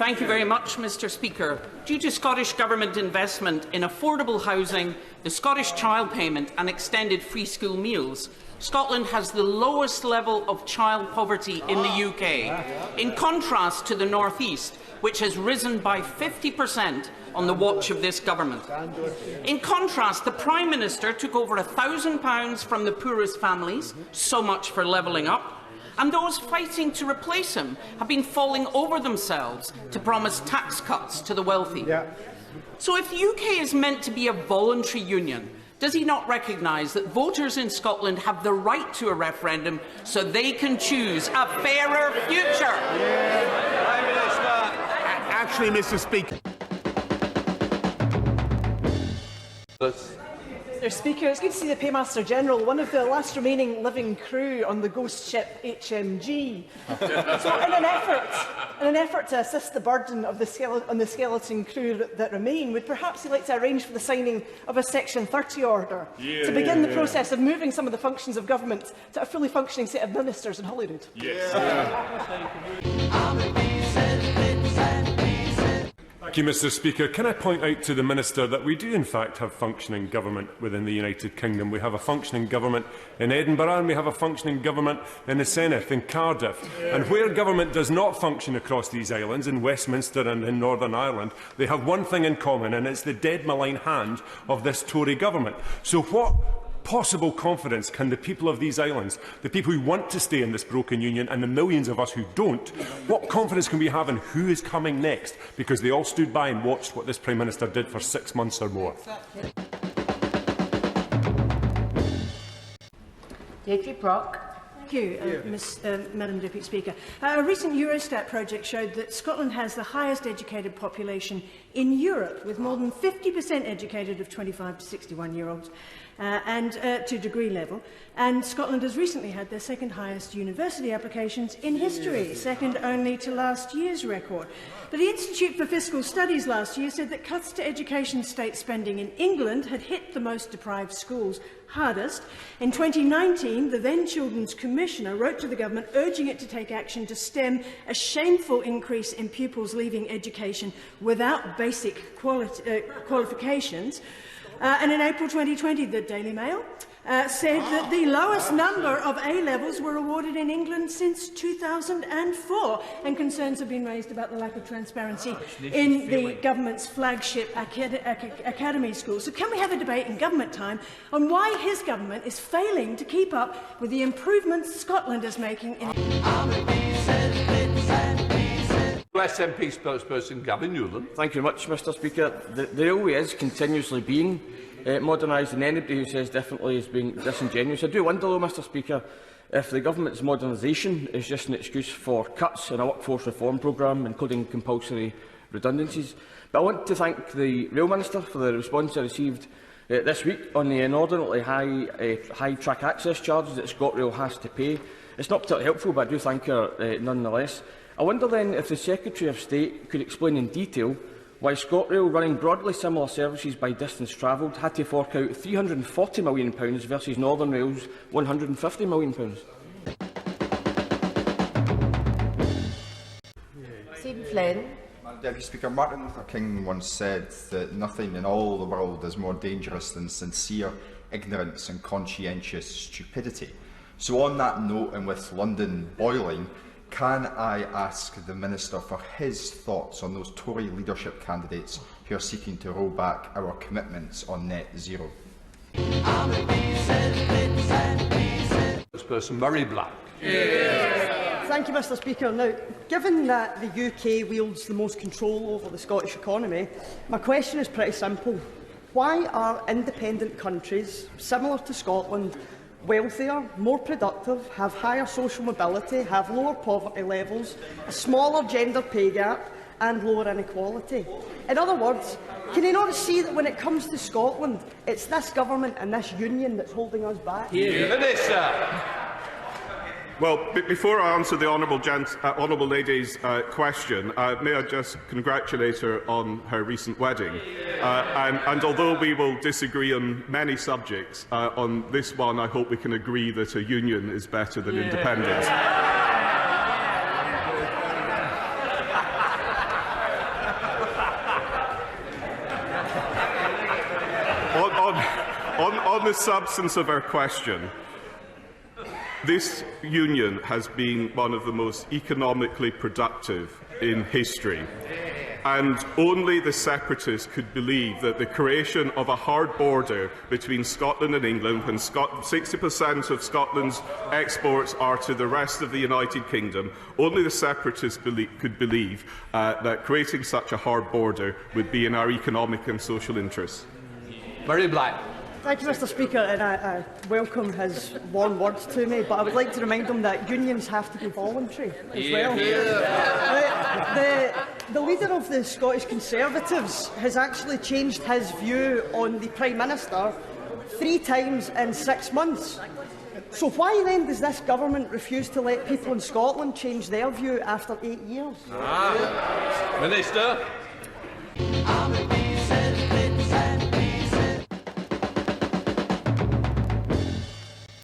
Thank you very much, Mr Speaker. Due to Scottish Government investment in affordable housing, the Scottish child payment and extended free school meals, Scotland has the lowest level of child poverty in the UK, in contrast to the North East, which has risen by 50% on the watch of this government. In contrast, the Prime Minister took over £1,000 from the poorest families, so much for levelling up, and those fighting to replace him have been falling over themselves to promise tax cuts to the wealthy. So if the UK is meant to be a voluntary union, does he not recognise that voters in Scotland have the right to a referendum so they can choose a fairer future? Actually, Mr Speaker. Mr Speaker, it's good to see the Paymaster General, one of the last remaining living crew on the ghost ship HMG. So in an effort to assist the burden of the skeleton crew that remain, would perhaps he like to arrange for the signing of a Section 30 order to begin the process of moving some of the functions of government to a fully functioning set of ministers in Holyrood? Thank you, Mr Speaker. Can I point out to the Minister that we do in fact have functioning government within the United Kingdom. We have a functioning government in Edinburgh and we have a functioning government in the Senedd, in Cardiff. And where government does not function across these islands, in Westminster and in Northern Ireland, they have one thing in common, and it's the dead malign hand of this Tory government. So what possible confidence can the people of these islands, the people who want to stay in this broken union and the millions of us who don't, what confidence can we have in who is coming next? Because they all stood by and watched what this Prime Minister did for 6 months or more. Deirdre Brock. Thank you, Madam Deputy Speaker. A recent Eurostat project showed that Scotland has the highest educated population in Europe, with more than 50% educated of 25 to 61-year-olds. To degree level, and Scotland has recently had their second highest university applications in history, second only to last year's record. But the Institute for Fiscal Studies last year said that cuts to education state spending in England had hit the most deprived schools hardest. In 2019, the then Children's Commissioner wrote to the government urging it to take action to stem a shameful increase in pupils leaving education without basic qualifications. And in April 2020, the Daily Mail said that the lowest number of A-levels were awarded in England since 2004, and concerns have been raised about the lack of transparency in the government's flagship academy schools. So can we have a debate in government time on why his government is failing to keep up with the improvements Scotland is making in SNP spokesperson Gavin Newland. Thank you very much, Mr Speaker. The railway is continuously being modernised, and anybody who says differently is being disingenuous. I do wonder, though, Mr Speaker, if the government's modernisation is just an excuse for cuts in a workforce reform programme, including compulsory redundancies. But I want to thank the Rail Minister for the response I received this week on the inordinately high track access charges that ScotRail has to pay. It's not particularly helpful, but I do thank her nonetheless. I wonder then if the Secretary of State could explain in detail why ScotRail, running broadly similar services by distance travelled, had to fork out £340 million versus Northern Rail's £150 million. Stephen Flynn. Deputy Speaker, Martin Luther King once said that nothing in all the world is more dangerous than sincere ignorance and conscientious stupidity. So on that note, and with London boiling, can I ask the Minister for his thoughts on those Tory leadership candidates who are seeking to roll back our commitments on net zero? Spokesperson Murray Black. Thank you, Mr Speaker. Now, given that the UK wields the most control over the Scottish economy, my question is pretty simple. Why are independent countries, similar to Scotland, wealthier, more productive, have higher social mobility, have lower poverty levels, a smaller gender pay gap and lower inequality? In other words, can you not see that when it comes to Scotland, it's this government and this union that's holding us back? Minister. Well, before I answer the honourable lady's question, may I just congratulate her on her recent wedding. And although we will disagree on many subjects, on this one I hope we can agree that a union is better than independence. the substance of our question, this union has been one of the most economically productive in history. And only the separatists could believe that the creation of a hard border between Scotland and England, when 60% of Scotland's exports are to the rest of the United Kingdom, only the separatists could believe that creating such a hard border would be in our economic and social interests. Murray Black. Thank you, Mr Speaker, and I welcome his warm words to me, but I would like to remind him that unions have to be voluntary as well. The leader of the Scottish Conservatives has actually changed his view on the Prime Minister 3 times in 6 months. So why then does this government refuse to let people in Scotland change their view after 8 years? Minister.